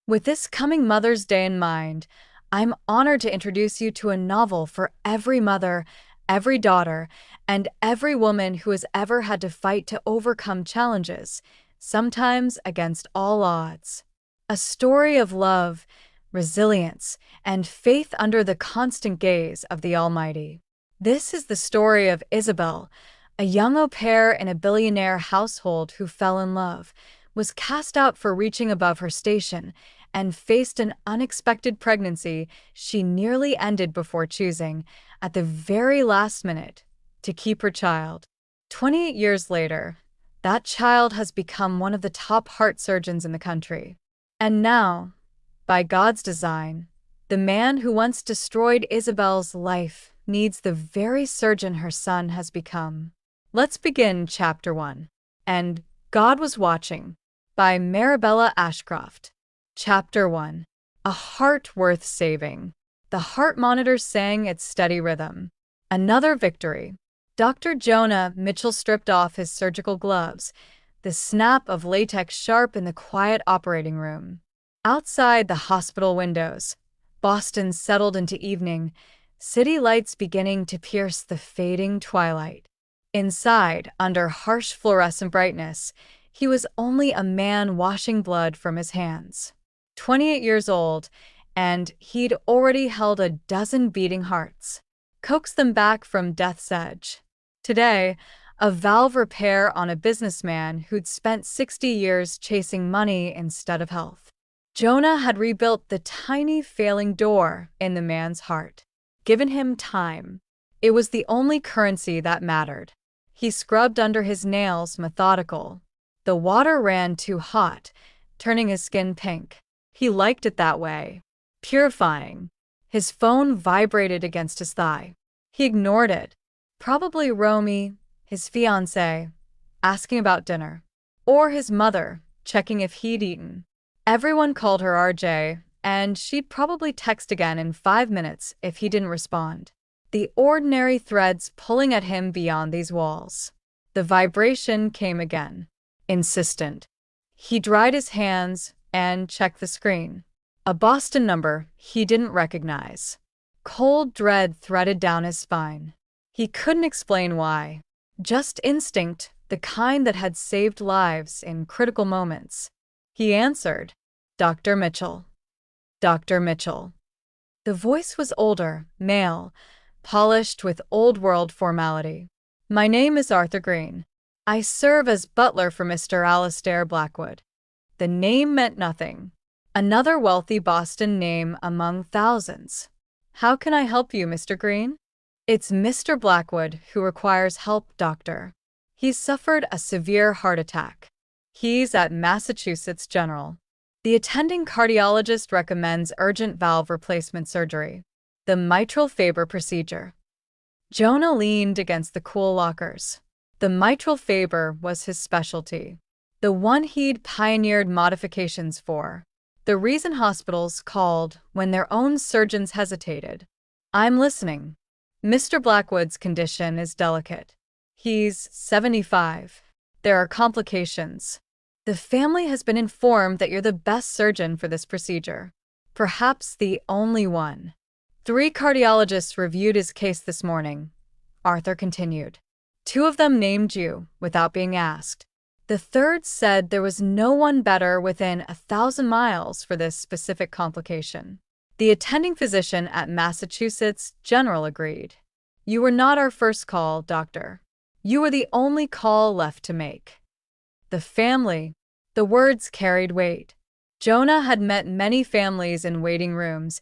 With this coming Mother's Day in mind, I'm honored to introduce you to a novel for every mother, every daughter, and every woman who has ever had to fight to overcome challenges, sometimes against all odds. A story of love, resilience, and faith under the constant gaze of the Almighty. This is the story of Isabel, a young au pair in a billionaire household who fell in love, was cast out for reaching above her station, and faced an unexpected pregnancy she nearly ended before choosing, at the very last minute, to keep her child. 28 years later, that child has become one of the top heart surgeons in the country. And now, by God's design, the man who once destroyed Isabel's life needs the very surgeon her son has become. Let's begin Chapter 1. And God Was Watching, by Marabella Ashcroft. Chapter 1. A Heart Worth Saving. The heart monitor sang its steady rhythm. Another victory. Dr. Jonah Mitchell stripped off his surgical gloves, the snap of latex sharp in the quiet operating room. Outside the hospital windows, Boston settled into evening, city lights beginning to pierce the fading twilight. Inside, under harsh fluorescent brightness, he was only a man washing blood from his hands. 28 years old, and he'd already held a dozen beating hearts, coaxed them back from death's edge. Today, a valve repair on a businessman who'd spent 60 years chasing money instead of health. Jonah had rebuilt the tiny failing door in the man's heart. Given him time, it was the only currency that mattered. He scrubbed under his nails, methodical. The water ran too hot, turning his skin pink. He liked it that way. Purifying. His phone vibrated against his thigh. He ignored it. Probably Romy, his fiancée, asking about dinner. Or his mother, checking if he'd eaten. Everyone called her RJ, and she'd probably text again in 5 minutes if he didn't respond. The ordinary threads pulling at him beyond these walls. The vibration came again. Insistent. He dried his hands and checked the screen. A Boston number he didn't recognize. Cold dread threaded down his spine. He couldn't explain why. Just instinct, the kind that had saved lives in critical moments. He answered, "Dr. Mitchell." Dr. Mitchell. The voice was older, male, polished with old-world formality. "My name is Arthur Green. I serve as butler for Mr. Alastair Blackwood." The name meant nothing. Another wealthy Boston name among thousands. "How can I help you, Mr. Green?" "It's Mr. Blackwood who requires help, doctor. He's suffered a severe heart attack. He's at Massachusetts General. The attending cardiologist recommends urgent valve replacement surgery. The mitral Faber procedure." Jonah leaned against the cool lockers. The mitral Faber was his specialty. The one he'd pioneered modifications for. The reason hospitals called when their own surgeons hesitated. "I'm listening." "Mr. Blackwood's condition is delicate. He's 75. There are complications. The family has been informed that you're the best surgeon for this procedure. Perhaps the only one." 3 cardiologists reviewed his case this morning, Arthur continued. 2 of them named you without being asked. The third said there was no one better within 1,000 miles for this specific complication. The attending physician at Massachusetts General agreed. "You were not our first call, doctor. You were the only call left to make." The family. The words carried weight. Jonah had met many families in waiting rooms,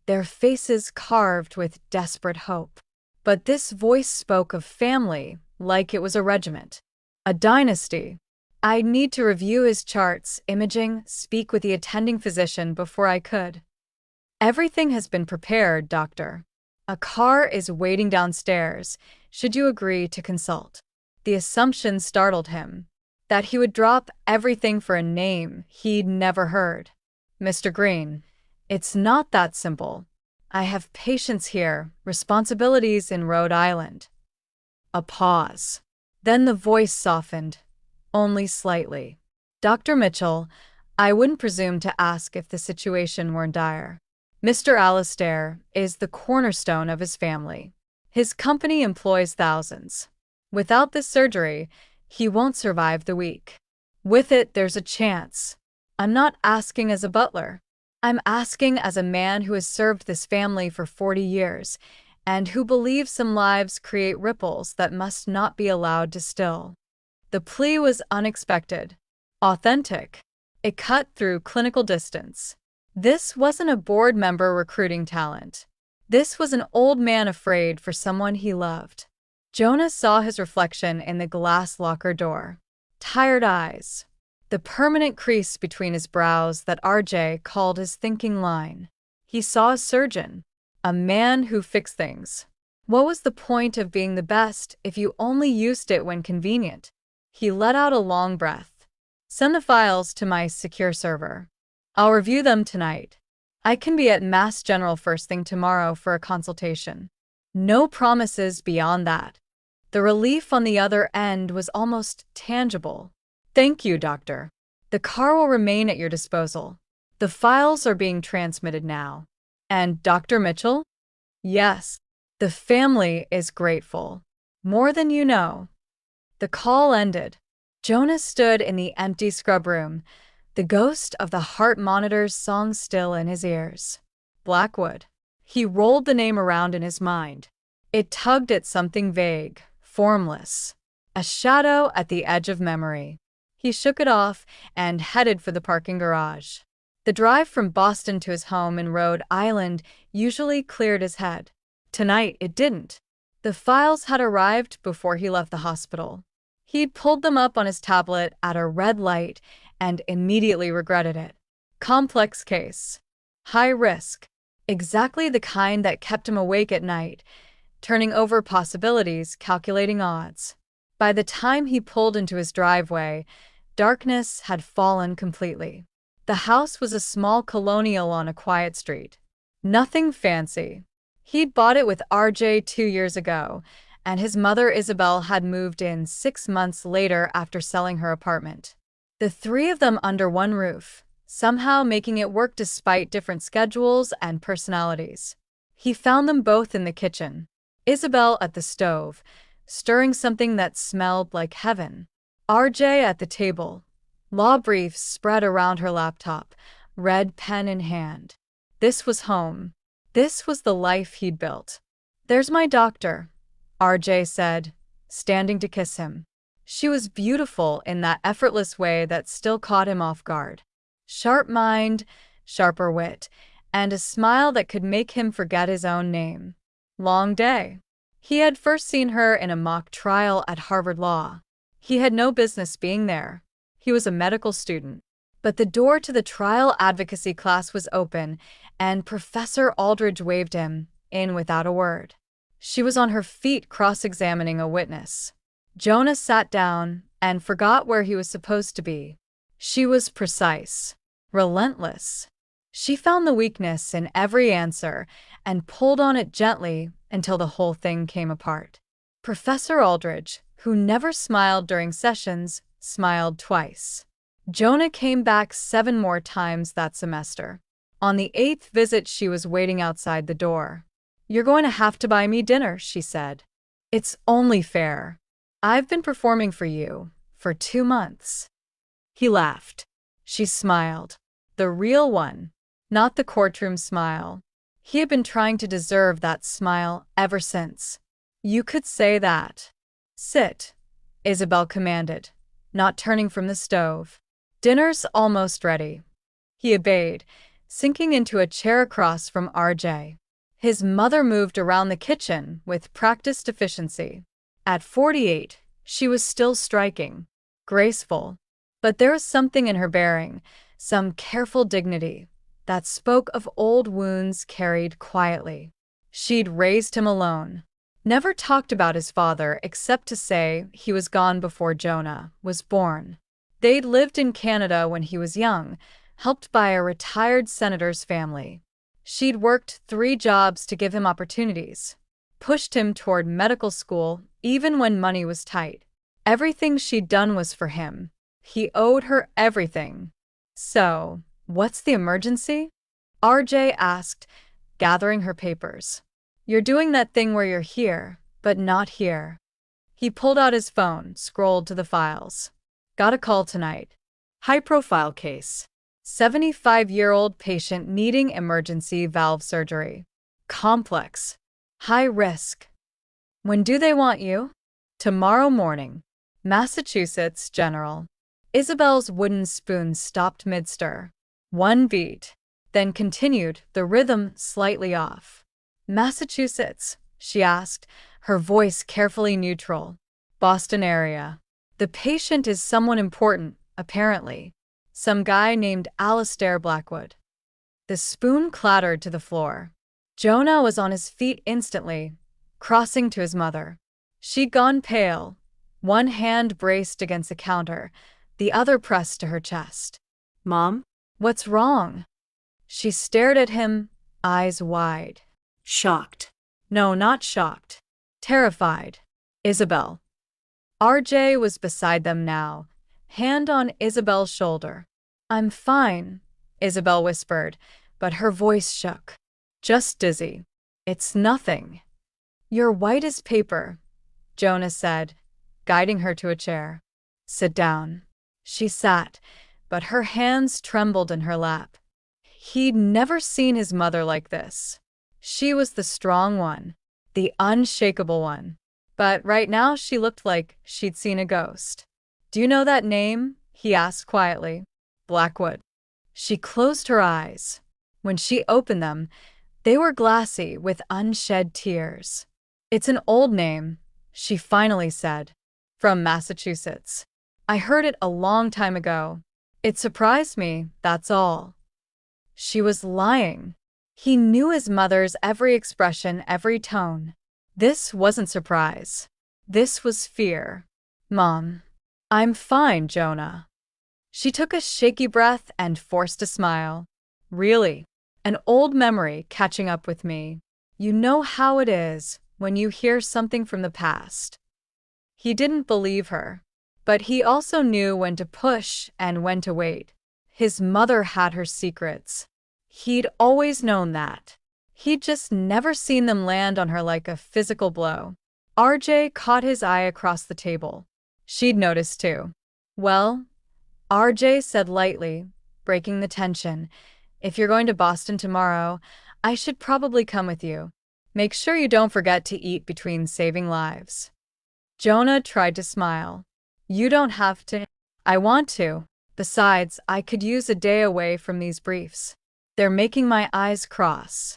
their faces carved with desperate hope. But this voice spoke of family like it was a regiment, a dynasty. "I'd need to review his charts, imaging, speak with the attending physician before I could." "Everything has been prepared, doctor. A car is waiting downstairs, should you agree to consult." The assumption startled him, that he would drop everything for a name he'd never heard. "Mr. Green, it's not that simple. I have patients here, responsibilities in Rhode Island." A pause. Then the voice softened, only slightly. "Dr. Mitchell, I wouldn't presume to ask if the situation weren't dire. Mr. Alastair is the cornerstone of his family. His company employs thousands. Without this surgery, he won't survive the week. With it, there's a chance. I'm not asking as a butler. I'm asking as a man who has served this family for 40 years and who believes some lives create ripples that must not be allowed to still. The plea was unexpected, authentic. It cut through clinical distance. This wasn't a board member recruiting talent. This was an old man afraid for someone he loved. Jonah saw his reflection in the glass locker door. Tired eyes. The permanent crease between his brows that RJ called his thinking line. He saw a surgeon, a man who fixed things. What was the point of being the best if you only used it when convenient? He let out a long breath. Send the files to my secure server. I'll review them tonight. I can be at Mass General first thing tomorrow for a consultation. No promises beyond that. The relief on the other end was almost tangible. Thank you, doctor. The car will remain at your disposal. The files are being transmitted now. And Dr. Mitchell? Yes. The family is grateful. More than you know. The call ended. Jonah stood in the empty scrub room, the ghost of the heart monitor's song still in his ears. Blackwood. He rolled the name around in his mind. It tugged at something vague, formless. A shadow at the edge of memory. He shook it off and headed for the parking garage. The drive from Boston to his home in Rhode Island usually cleared his head. Tonight it didn't. The files had arrived before he left the hospital. He'd pulled them up on his tablet at a red light and immediately regretted it. Complex case. High risk. Exactly the kind that kept him awake at night, turning over possibilities, calculating odds. By the time he pulled into his driveway, darkness had fallen completely. The house was a small colonial on a quiet street. Nothing fancy. He'd bought it with RJ 2 years ago, and his mother Isabel had moved in 6 months later after selling her apartment. The three of them under one roof, somehow making it work despite different schedules and personalities. He found them both in the kitchen. Isabel at the stove, stirring something that smelled like heaven. RJ at the table, law briefs spread around her laptop, red pen in hand. This was home. This was the life he'd built. "There's my doctor," RJ said, standing to kiss him. She was beautiful in that effortless way that still caught him off guard. Sharp mind, sharper wit, and a smile that could make him forget his own name. Long day. He had first seen her in a mock trial at Harvard Law. He had no business being there. He was a medical student. But the door to the trial advocacy class was open, and Professor Aldridge waved him in without a word. She was on her feet cross-examining a witness. Jonah sat down and forgot where he was supposed to be. She was precise, relentless. She found the weakness in every answer and pulled on it gently until the whole thing came apart. Professor Aldridge, who never smiled during sessions, smiled twice. Jonah came back 7 more times that semester. On the 8th visit, she was waiting outside the door. "You're going to have to buy me dinner," she said. "It's only fair. I've been performing for you for 2 months." He laughed. She smiled. The real one, not the courtroom smile. He had been trying to deserve that smile ever since. "You could say that." "Sit," Isabel commanded, not turning from the stove. "Dinner's almost ready." He obeyed, sinking into a chair across from RJ. His mother moved around the kitchen with practiced efficiency. At 48, she was still striking, graceful. But there was something in her bearing, some careful dignity, that spoke of old wounds carried quietly. She'd raised him alone. Never talked about his father except to say he was gone before Jonah was born. They'd lived in Canada when he was young, helped by a retired senator's family. She'd worked 3 jobs to give him opportunities, pushed him toward medical school even when money was tight. Everything she'd done was for him. He owed her everything. So, what's the emergency? RJ asked, gathering her papers. You're doing that thing where you're here, but not here. He pulled out his phone, scrolled to the files. Got a call tonight. High-profile case. 75-year-old patient needing emergency valve surgery. Complex. High risk. When do they want you? Tomorrow morning. Massachusetts General. Isabel's wooden spoon stopped mid-stir. One beat, then continued, the rhythm slightly off. Massachusetts, she asked, her voice carefully neutral. Boston area. The patient is someone important, apparently. Some guy named Alistair Blackwood. The spoon clattered to the floor. Jonah was on his feet instantly, crossing to his mother. She'd gone pale, one hand braced against the counter, the other pressed to her chest. Mom? What's wrong? She stared at him, eyes wide. Shocked. No, not shocked. Terrified. Isabel. RJ was beside them now, hand on Isabel's shoulder. I'm fine, Isabel whispered, but her voice shook. Just dizzy. It's nothing. You're white as paper, Jonah said, guiding her to a chair. Sit down. She sat, but her hands trembled in her lap. He'd never seen his mother like this. She was the strong one, the unshakable one. But right now she looked like she'd seen a ghost. Do you know that name? He asked quietly. Blackwood. She closed her eyes. When she opened them, they were glassy with unshed tears. It's an old name, she finally said. From Massachusetts. I heard it a long time ago. It surprised me, that's all. She was lying. He knew his mother's every expression, every tone. This wasn't surprise. This was fear. Mom. I'm fine, Jonah. She took a shaky breath and forced a smile. Really? An old memory catching up with me. You know how it is when you hear something from the past. He didn't believe her, but he also knew when to push and when to wait. His mother had her secrets. He'd always known that. He'd just never seen them land on her like a physical blow. RJ caught his eye across the table. She'd noticed too. Well, RJ said lightly, breaking the tension, if you're going to Boston tomorrow, I should probably come with you. Make sure you don't forget to eat between saving lives. Jonah tried to smile. You don't have to. I want to. Besides, I could use a day away from these briefs. They're making my eyes cross.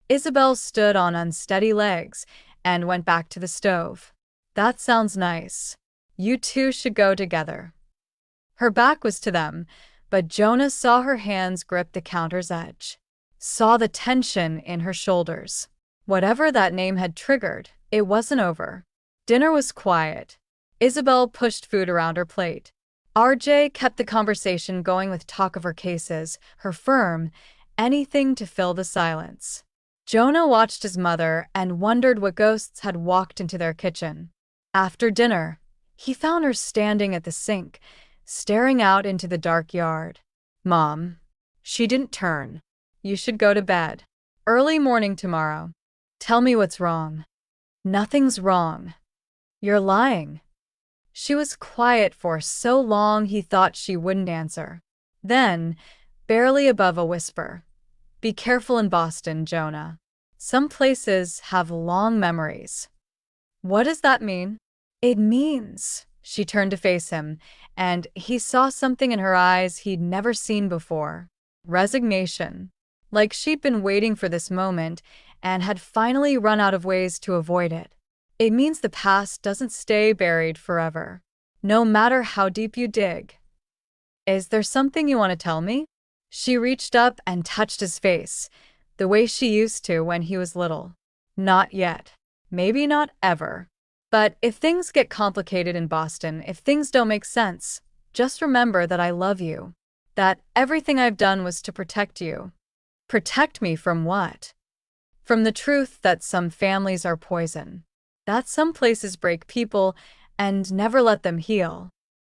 Isabel stood on unsteady legs and went back to the stove. That sounds nice. You two should go together. Her back was to them, but Jonah saw her hands grip the counter's edge. Saw the tension in her shoulders. Whatever that name had triggered, it wasn't over. Dinner was quiet. Isabel pushed food around her plate. RJ kept the conversation going with talk of her cases, her firm, anything to fill the silence. Jonah watched his mother and wondered what ghosts had walked into their kitchen. After dinner, he found her standing at the sink, staring out into the dark yard. Mom. She didn't turn. You should go to bed. Early morning tomorrow. Tell me what's wrong. Nothing's wrong. You're lying. She was quiet for so long he thought she wouldn't answer. Then, barely above a whisper. Be careful in Boston, Jonah. Some places have long memories. What does that mean? It means, she turned to face him, and he saw something in her eyes he'd never seen before. Resignation. Like she'd been waiting for this moment and had finally run out of ways to avoid it. It means the past doesn't stay buried forever, no matter how deep you dig. Is there something you want to tell me? She reached up and touched his face, the way she used to when he was little. Not yet. Maybe not ever. But if things get complicated in Boston, if things don't make sense, just remember that I love you. That everything I've done was to protect you. Protect me from what? From the truth that some families are poison. That some places break people and never let them heal.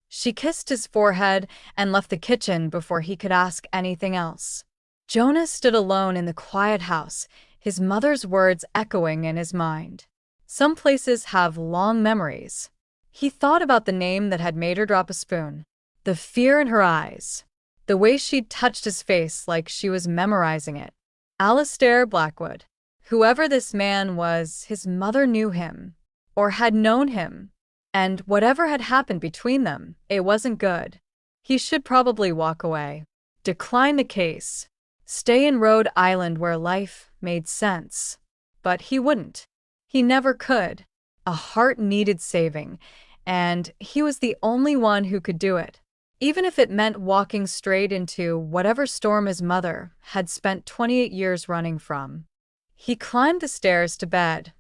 She kissed his forehead and left the kitchen before he could ask anything else. Jonah stood alone in the quiet house, his mother's words echoing in his mind. Some places have long memories. He thought about the name that had made her drop a spoon, the fear in her eyes, the way she'd touched his face like she was memorizing it. Alistair Blackwood. Whoever this man was, his mother knew him, or had known him, and whatever had happened between them, it wasn't good. He should probably walk away, decline the case, stay in Rhode Island where life made sense. But he wouldn't. He never could. A heart needed saving, and he was the only one who could do it. Even if it meant walking straight into whatever storm his mother had spent 28 years running from. He climbed the stairs to bed,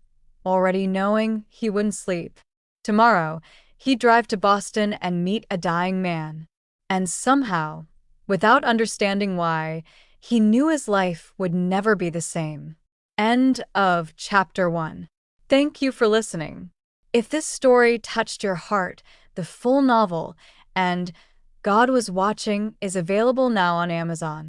already knowing he wouldn't sleep. Tomorrow, he'd drive to Boston and meet a dying man. And somehow, without understanding why, he knew his life would never be the same. End of Chapter 1. Thank you for listening. If this story touched your heart, the full novel, and God Was Watching is available now on Amazon.